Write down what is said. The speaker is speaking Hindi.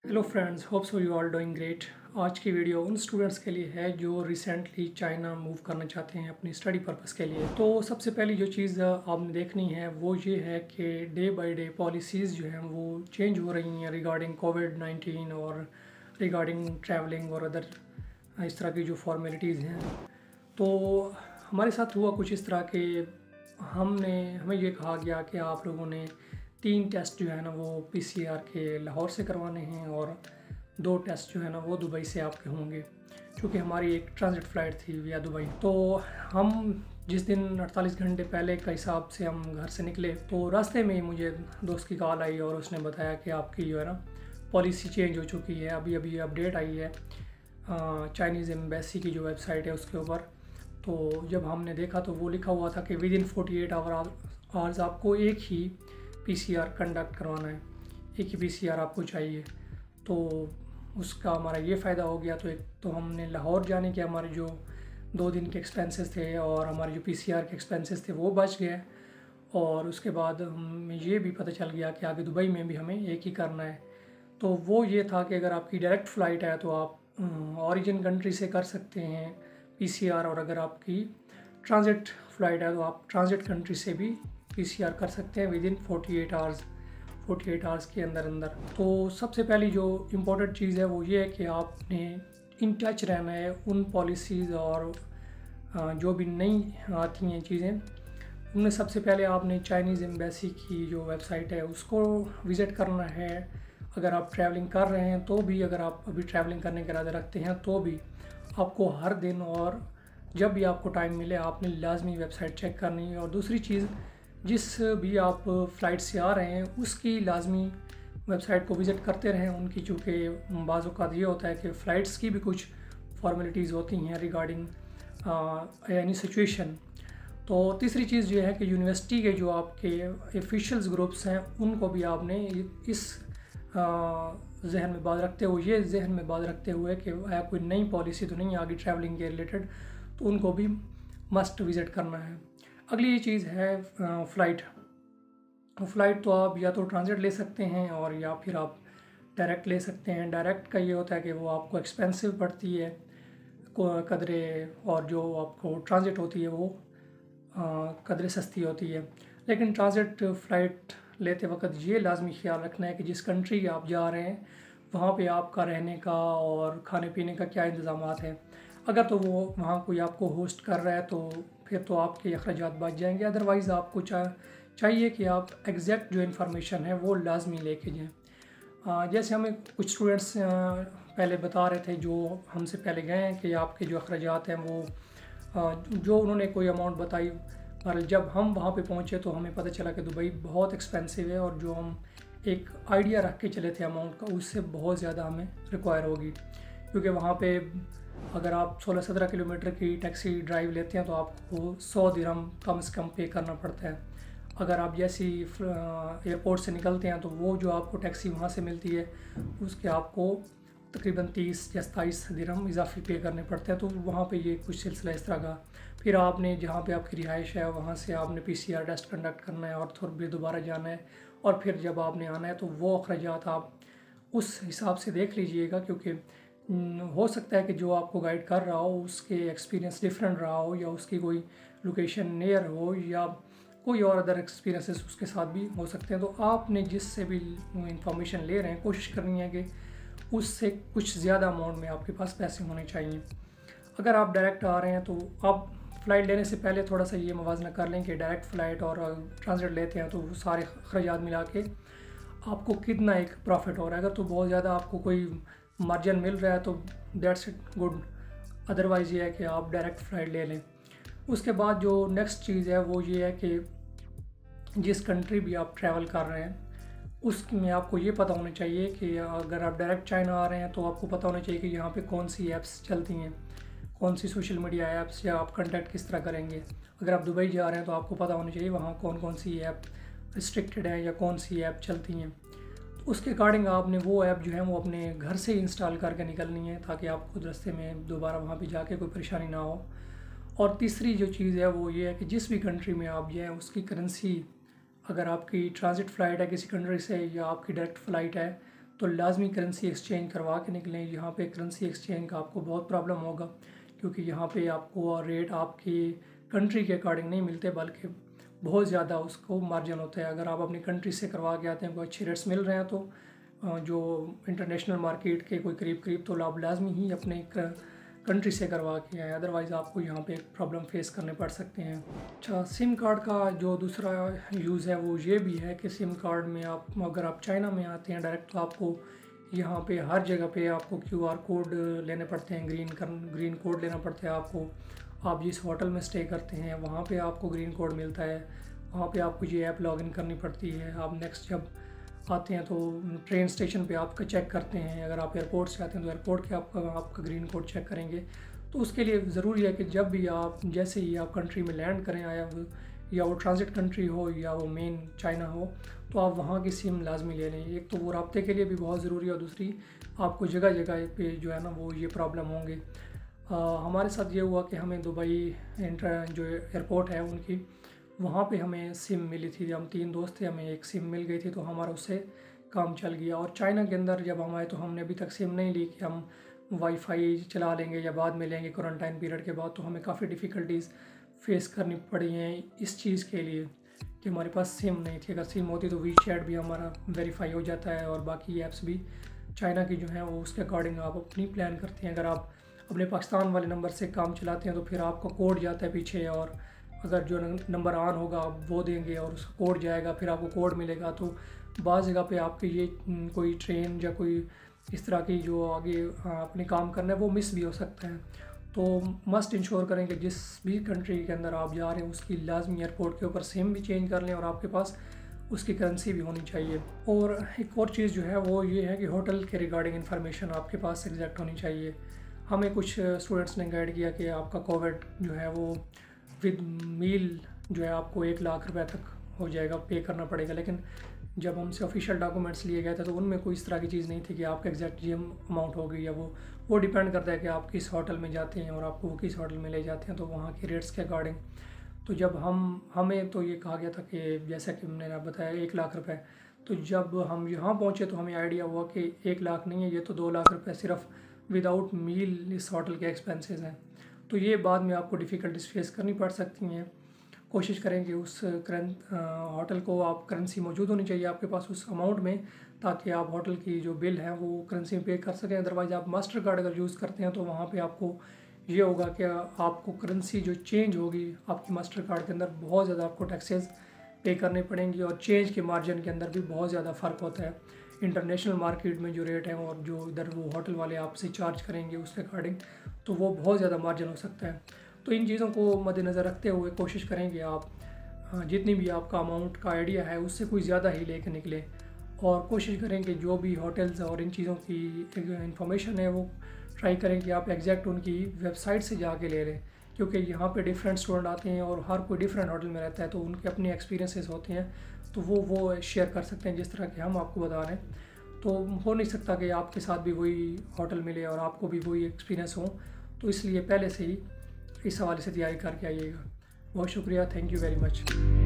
Hello friends, hope so you all doing great. आज की वीडियो उन स्टूडेंट्स के लिए है जो रिसेंटली चाइना मूव करना चाहते हैं अपनी स्टडी पर्पज़ के लिए। तो सबसे पहली जो चीज़ आपने देखनी है वो ये है कि डे बाय डे पॉलिसीज़ जो हैं वो चेंज हो रही हैं रिगार्डिंग कोविड-19 और रिगार्डिंग ट्रैवलिंग और अदर इस तरह की जो फॉर्मेलिटीज़ हैं। तो हमारे साथ हुआ कुछ इस तरह के हमें ये कहा गया कि आप लोगों ने 3 टेस्ट जो है ना वो पीसीआर के लाहौर से करवाने हैं और 2 टेस्ट जो है ना वो दुबई से आपके होंगे, क्योंकि हमारी एक ट्रांजिट फ़्लाइट थी विया दुबई। तो हम जिस दिन 48 घंटे पहले का हिसाब से हम घर से निकले तो रास्ते में ही मुझे दोस्त की कॉल आई और उसने बताया कि आपकी जो है ना पॉलिसी चेंज हो चुकी है। अभी अभी अपडेट आई है चाइनीज़ एम्बेसी की जो वेबसाइट है उसके ऊपर। तो जब हमने देखा तो वो लिखा हुआ था कि विद इन 48 आवर्स आपको एक ही पीसीआर कंडक्ट करवाना है, एक ही पीसीआर आपको चाहिए। तो उसका हमारा ये फ़ायदा हो गया। तो एक तो हमने लाहौर जाने के हमारे जो 2 दिन के एक्सपेंसेस थे और हमारे जो पीसीआर के एक्सपेंसेस थे वो बच गए। और उसके बाद हमें ये भी पता चल गया कि आगे दुबई में भी हमें एक ही करना है। तो वो ये था कि अगर आपकी डायरेक्ट फ़्लाइट है तो आप ओरिजिन कंट्री से कर सकते हैं पीसीआर, और अगर आपकी ट्रांजिट फ़्लाइट है तो आप ट्रांजिट कंट्री से भी पीसीआर कर सकते हैं विद इन 48 आवर्स के अंदर अंदर। तो सबसे पहली जो इम्पोर्टेंट चीज़ है वो ये है कि आपने इन टच रहना है उन पॉलिसीज़ और जो भी नई आती हैं चीज़ें उनमें। सबसे पहले आपने चाइनीज़ एम्बेसी की जो वेबसाइट है उसको विज़िट करना है। अगर आप ट्रैवलिंग कर रहे हैं तो भी, अगर आप अभी ट्रैवलिंग करने का इरादा रखते हैं तो भी आपको हर दिन और जब भी आपको टाइम मिले आपने लाजमी वेबसाइट चेक करनी है। और दूसरी चीज़, जिस भी आप फ़्लाइट से आ रहे हैं उसकी लाजमी वेबसाइट को विज़िट करते रहें उनकी, चूँकि बाज़ औक़ात ये होता है कि फ़्लाइट्स की भी कुछ फॉर्मेलिटीज़ होती हैं रिगार्डिंग एनी सिचुएशन। तो तीसरी चीज़ ये है कि यूनिवर्सिटी के जो आपके ऑफिशियल्स ग्रुप्स हैं उनको भी आपने इस जहन में बात रखते हुए कि कोई नई पॉलिसी तो नहीं आ गई ट्रैवलिंग के रिलेटेड, तो उनको भी मस्ट विज़िट करना है। अगली ये चीज़ है फ़्लाइट। फ़्लाइट तो आप या तो ट्रांजिट ले सकते हैं और या फिर आप डायरेक्ट ले सकते हैं। डायरेक्ट का ये होता है कि वो आपको एक्सपेंसिव पड़ती है कदरे, और जो आपको ट्रांजिट होती है वो कदरे सस्ती होती है। लेकिन ट्रांजिट फ़्लाइट लेते वक्त ये लाजमी ख्याल रखना है कि जिस कंट्री आप जा रहे हैं वहाँ पे आपका रहने का और खाने पीने का क्या इंतज़ामात हैं। अगर तो वो वहाँ कोई आपको होस्ट कर रहा है तो फिर तो आपके अखराजात बच जाएंगे। अदरवाइज़ आपको चाहिए कि आप एग्जैक्ट जो इन्फॉर्मेशन है वो लाजमी लेके जाएँ। जैसे हमें कुछ स्टूडेंट्स पहले बता रहे थे जो हमसे पहले गए हैं कि आपके जो अखराजात हैं वो जो उन्होंने कोई अमाउंट बताई, पर जब हम वहाँ पे पहुँचे तो हमें पता चला कि दुबई बहुत एक्सपेंसिव है और जो हम एक आइडिया रख के चले थे अमाउंट का उससे बहुत ज़्यादा हमें रिक्वायर होगी। क्योंकि वहाँ पे अगर आप 16-17 किलोमीटर की टैक्सी ड्राइव लेते हैं तो आपको 100 दिरहम कम से कम पे करना पड़ता है। अगर आप जैसी एयरपोर्ट से निकलते हैं तो वो जो आपको टैक्सी वहाँ से मिलती है उसके आपको तकरीबन 30 या 27 दिरहम इजाफी पे करने पड़ते हैं। तो वहाँ पे ये कुछ सिलसिला इस तरह का। फिर आपने जहाँ पे आपकी रिहाइश है वहाँ से आपने पीसीआर टेस्ट कंडक्ट करना है और फिर दोबारा जाना है, और फिर जब आपने आना है तो वो अखराजात आप उस हिसाब से देख लीजिएगा। क्योंकि हो सकता है कि जो आपको गाइड कर रहा हो उसके एक्सपीरियंस डिफरेंट रहा हो, या उसकी कोई लोकेशन नियर हो, या कोई और अदर एक्सपीरियंसेस उसके साथ भी हो सकते हैं। तो आपने जिससे भी इंफॉर्मेशन ले रहे हैं कोशिश करनी है कि उससे कुछ ज़्यादा अमाउंट में आपके पास पैसे होने चाहिए। अगर आप डायरेक्ट आ रहे हैं तो आप फ़्लाइट लेने से पहले थोड़ा सा ये मुवाजना कर लें कि डायरेक्ट फ़्लाइट और ट्रांजिट लेते हैं तो वो सारे अखराजात मिला के आपको कितना एक प्रॉफिट हो रहा है। अगर तो बहुत ज़्यादा आपको कोई मार्जिन मिल रहा है तो दैट्स इट गुड। अदरवाइज़ ये है कि आप डायरेक्ट फ़्लाइट ले लें। उसके बाद जो नेक्स्ट चीज़ है वो ये है कि जिस कंट्री भी आप ट्रैवल कर रहे हैं उसमें आपको ये पता होना चाहिए कि अगर आप डायरेक्ट चाइना आ रहे हैं तो आपको पता होना चाहिए कि यहाँ पे कौन सी ऐप्स चलती हैं, कौन सी सोशल मीडिया ऐप्स, या आप कंटेक्ट किस तरह करेंगे। अगर आप दुबई जा रहे हैं तो आपको पता होना चाहिए वहाँ कौन कौन सी ऐप रिस्ट्रिक्टेड है या कौन सी ऐप चलती हैं। तो उसके अकॉर्डिंग आपने वो ऐप जो है वो अपने घर से इंस्टॉल करके निकलनी है ताकि आपको रास्ते में दोबारा वहाँ पर जाके कोई परेशानी ना हो। और तीसरी जो चीज़ है वो ये है कि जिस भी कंट्री में आप जाएँ उसकी करेंसी, अगर आपकी ट्रांजिट फ़्लाइट है किसी कंट्री से या आपकी डायरेक्ट फ़्लाइट है तो लाजमी करेंसी एक्सचेंज करवा के निकलें। यहाँ पे करेंसी एक्सचेंज का आपको बहुत प्रॉब्लम होगा, क्योंकि यहाँ पे आपको रेट आपकी कंट्री के अकॉर्डिंग नहीं मिलते, बल्कि बहुत ज़्यादा उसको मार्जिन होता है। अगर आप अपनी कंट्री से करवा के आते हैं, कोई अच्छे रेट्स मिल रहे हैं, तो जो इंटरनेशनल मार्केट के कोई करीब तो आप लाजमी ही अपने कंट्री से करवा के आए, अदरवाइज़ आपको यहाँ पे एक प्रॉब्लम फेस करने पड़ सकते हैं। अच्छा, सिम कार्ड का जो दूसरा यूज़ है वो ये भी है कि सिम कार्ड में अगर आप चाइना में आते हैं डायरेक्ट, तो आपको यहाँ पे हर जगह पे आपको QR कोड लेने पड़ते हैं, ग्रीन कोड लेना पड़ता है आपको। आप जिस होटल में स्टे करते हैं वहाँ पे आपको ग्रीन कोड मिलता है, वहाँ पे आपको ये ऐप लॉगिन करनी पड़ती है। आप नेक्स्ट जब आते हैं तो ट्रेन स्टेशन पे आपका चेक करते हैं, अगर आप एयरपोर्ट से आते हैं तो एयरपोर्ट के आपका ग्रीन कोड चेक करेंगे। तो उसके लिए ज़रूरी है कि जब भी आप जैसे ही आप कंट्री में लैंड करें, या वो ट्रांजिट कंट्री हो या वो मेन चाइना हो, तो आप वहाँ की सिम लाजमी ले लें। एक तो वो राब्ते के लिए भी बहुत ज़रूरी है, और दूसरी आपको जगह जगह पे जो है ना वो ये प्रॉब्लम होंगे। हमारे साथ ये हुआ कि हमें दुबई जो एयरपोर्ट है उनकी, वहाँ पे हमें सिम मिली थी। हम 3 दोस्त थे, हमें एक सिम मिल गई थी, तो हमारा उससे काम चल गया। और चाइना के अंदर जब हम आए तो हमने अभी तक सिम नहीं ली कि हम वाईफाई चला लेंगे या बाद में लेंगे क्वारंटाइन पीरियड के बाद। तो हमें काफ़ी डिफ़िकल्टीज़ फेस करनी पड़ी हैं इस चीज़ के लिए कि हमारे पास सिम नहीं थी। अगर सिम होती तो वीचैट भी हमारा वेरीफाई हो जाता है, और बाकी ऐप्स भी चाइना की जो हैं वो उसके अकॉर्डिंग आप अपनी प्लान करते हैं। अगर आप अपने पाकिस्तान वाले नंबर से काम चलाते हैं तो फिर आपका कोड जाता है पीछे, और अगर जो नंबर ऑन होगा आप वो देंगे और उसका कोड जाएगा, फिर आपको कोड मिलेगा। तो बाज़ जगह पे आपके ये कोई ट्रेन या कोई इस तरह की जो आगे अपने काम करना है वो मिस भी हो सकता है। तो मस्ट इंश्योर करें कि जिस भी कंट्री के अंदर आप जा रहे हैं उसकी लाजमी एयरपोर्ट के ऊपर सिम भी चेंज कर लें, और आपके पास उसकी करेंसी भी होनी चाहिए। और एक और चीज़ जो है वो ये है कि होटल के रिगार्डिंग इन्फॉर्मेशन आपके पास एग्जैक्ट होनी चाहिए। हमें कुछ स्टूडेंट्स ने गाइड किया कि आपका कोविड जो है वो विद मील जो है आपको 1 लाख रुपए तक हो जाएगा, पे करना पड़ेगा। लेकिन जब हमसे ऑफिशियल डॉक्यूमेंट्स लिए गए थे तो उनमें कोई इस तरह की चीज़ नहीं थी कि आपका एग्जैक्ट ये अमाउंट होगी, या वो डिपेंड करता है कि आप किस होटल में जाते हैं और आपको वो किस होटल में ले जाते हैं, तो वहाँ के रेट्स के अकॉर्डिंग। तो जब हमें तो ये कहा गया था कि जैसा कि मैंने बताया 1 लाख रुपए, तो जब हम यहाँ पहुँचे तो हमें आइडिया हुआ कि 1 लाख नहीं है, ये तो 2 लाख रुपए सिर्फ विदाउट मील इस होटल के एक्सपेंसेस हैं। तो ये बाद में आपको डिफ़िकल्टीज फेस करनी पड़ सकती हैं। कोशिश करें कि उस होटल को आप करेंसी मौजूद होनी चाहिए आपके पास उस अमाउंट में, ताकि आप होटल की जो बिल है वो करेंसी में पे कर सकें। अदरवाइज़ आप मास्टर कार्ड अगर यूज़ करते हैं तो वहाँ पे आपको ये होगा कि आपको करेंसी जो चेंज होगी आपकी मास्टर कार्ड के अंदर, बहुत ज़्यादा आपको टैक्सेस पे करने पड़ेंगी, और चेंज के मार्जिन के अंदर भी बहुत ज़्यादा फ़र्क होता है। इंटरनेशनल मार्केट में जो रेट है और जो इधर वो होटल वाले आपसे चार्ज करेंगे उसके अकॉर्डिंग, तो वो बहुत ज़्यादा मार्जिन हो सकता है। तो इन चीज़ों को मद्देनज़र रखते हुए कोशिश करेंगे आप जितनी भी आपका अमाउंट का आइडिया है उससे कोई ज़्यादा ही लेकर निकले, और कोशिश करें कि जो भी होटल्स और इन चीज़ों की इंफॉर्मेशन है वो ट्राई करें कि आप एग्जैक्ट उनकी वेबसाइट से जाके ले लें, क्योंकि यहाँ पे डिफरेंट स्टूडेंट आते हैं और हर कोई डिफरेंट होटल में रहता है, तो उनके अपने एक्सपीरियंसेस होते हैं, तो वो शेयर कर सकते हैं जिस तरह के हम आपको बता रहे हैं। तो हो नहीं सकता कि आपके साथ भी वही होटल मिले और आपको भी वही एक्सपीरियंस हो, तो इसलिए पहले से ही इस हवाले से तैयारी करके आइएगा। बहुत शुक्रिया, थैंक यू वेरी मच।